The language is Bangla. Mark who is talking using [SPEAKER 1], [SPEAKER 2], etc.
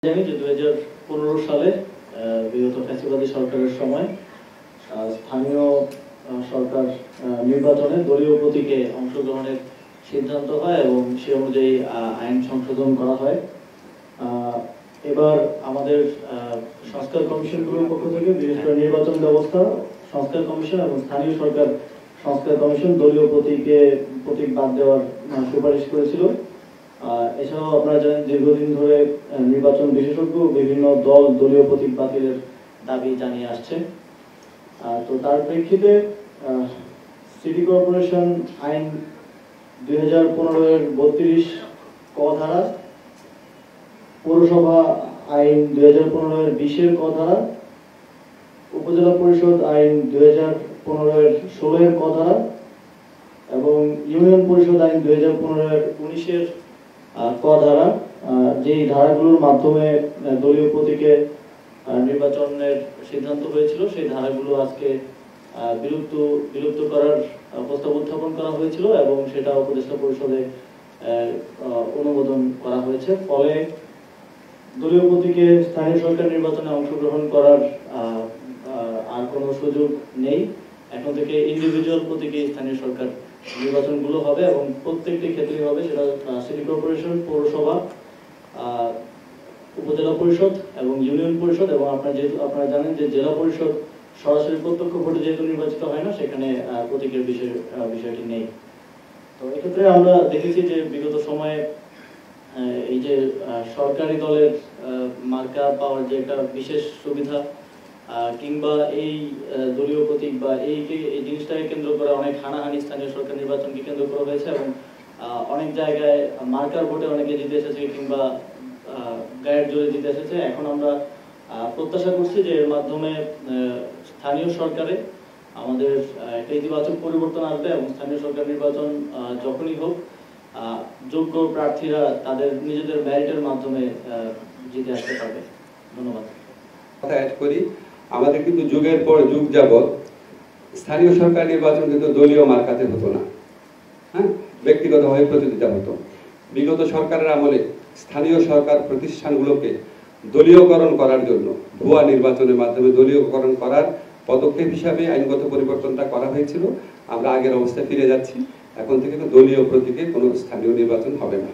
[SPEAKER 1] জানি যে 2015 সালে বিগত ফ্যাসিবাদী সরকারের সময় স্থানীয় সরকার নির্বাচনে দলীয় প্রতীকে অংশগ্রহণের সিদ্ধান্ত হয় এবং সে অনুযায়ী আইন সংশোধন করা হয়। এবার আমাদের সংস্কার কমিশনগুলোর পক্ষ থেকে বিশেষ করে নির্বাচন ব্যবস্থা সংস্কার কমিশন এবং স্থানীয় সরকার সংস্কার কমিশন দলীয় প্রতীক বাদ দেওয়ার সুপারিশ করেছিল। এছাড়াও আপনারা জানেন দীর্ঘদিন ধরে নির্বাচন বিশেষজ্ঞ বিভিন্ন দল দলীয় প্রতীক বাতিলের দাবি জানিয়ে আসছে। তো তার প্রেক্ষিতে সিটি কর্পোরেশন আইন 2015-এর 32 ক ধারা, পৌরসভা আইন 2015-এর 20-এর ক ধারা, উপজেলা পরিষদ আইন 2015-এর 16-এর ক ধারা এবং ইউনিয়ন পরিষদ আইন 2015-এর 19-এর ক ধারা, যেই ধারাগুলোর মাধ্যমে দলীয় প্রতীকে নির্বাচনের সিদ্ধান্ত হয়েছিল সেই ধারাগুলো আজকে বিলুপ্ত করার প্রস্তাব উত্থাপন করা হয়েছিল এবং সেটা উপদেষ্টা পরিষদে অনুমোদন করা হয়েছে। ফলে দলীয় প্রতীকে স্থানীয় সরকার নির্বাচনে অংশগ্রহণ করার আর কোনো সুযোগ নেই। এখন থেকে ইন্ডিভিজুয়াল প্রতীকে স্থানীয় সরকার নির্বাচনগুলো হবে এবং প্রত্যেকটি ক্ষেত্রে হবে, সেটা সিটি কর্পোরেশন, পৌরসভা, উপজেলা পরিষদ এবং ইউনিয়ন পরিষদ। এবং আপনারা জানেন যে জেলা পরিষদ সরাসরি প্রত্যক্ষ ভোটে যেহেতু নির্বাচিত হয় না, সেখানে প্রতীকের বিষয়টি নেই। তো এক্ষেত্রে আমরা দেখেছি যে বিগত সময়ে এই যে সরকারি দলের মার্কা পাওয়ার যে একটা বিশেষ সুবিধা কিংবা এই দলীয় প্রতীক বা এই জিনিসটাকে কেন্দ্র করে অনেক হানাহানি স্থানীয় সরকার নির্বাচনকে কেন্দ্র করা হয়েছে এবং অনেক জায়গায় মার্কার ভোটে অনেকে জিতে এসেছে কিংবা গায়ের জোরে জিতে এসেছে। এখন আমরা প্রত্যাশা করছি যে এর মাধ্যমে স্থানীয় সরকারে আমাদের একটা ইতিবাচক পরিবর্তন আসবে এবং স্থানীয় সরকার নির্বাচন যখনই হোক যোগ্য প্রার্থীরা তাদের নিজেদের মেরিটের মাধ্যমে জিতে আসতে পারবে। ধন্যবাদ।
[SPEAKER 2] কথা অ্যাড করি, আমাদের কিন্তু যুগের পর যুগ যাবৎ স্থানীয় সরকার নির্বাচন কিন্তু দলীয় মার্কাতে হতো না, হ্যাঁ, ব্যক্তিগতভাবে প্রতিদ্বন্দ্বিতা হতো। বিগত সরকারের আমলে স্থানীয় সরকার প্রতিষ্ঠানগুলোকে দলীয়করণ করার জন্য ভুয়া নির্বাচনের মাধ্যমে দলীয়করণ করার পদক্ষেপ হিসাবে আইনগত পরিবর্তনটা করা হয়েছিল। আমরা আগের অবস্থায় ফিরে যাচ্ছি। এখন থেকে দলীয় প্রতীকে কোনো স্থানীয় নির্বাচন হবে না।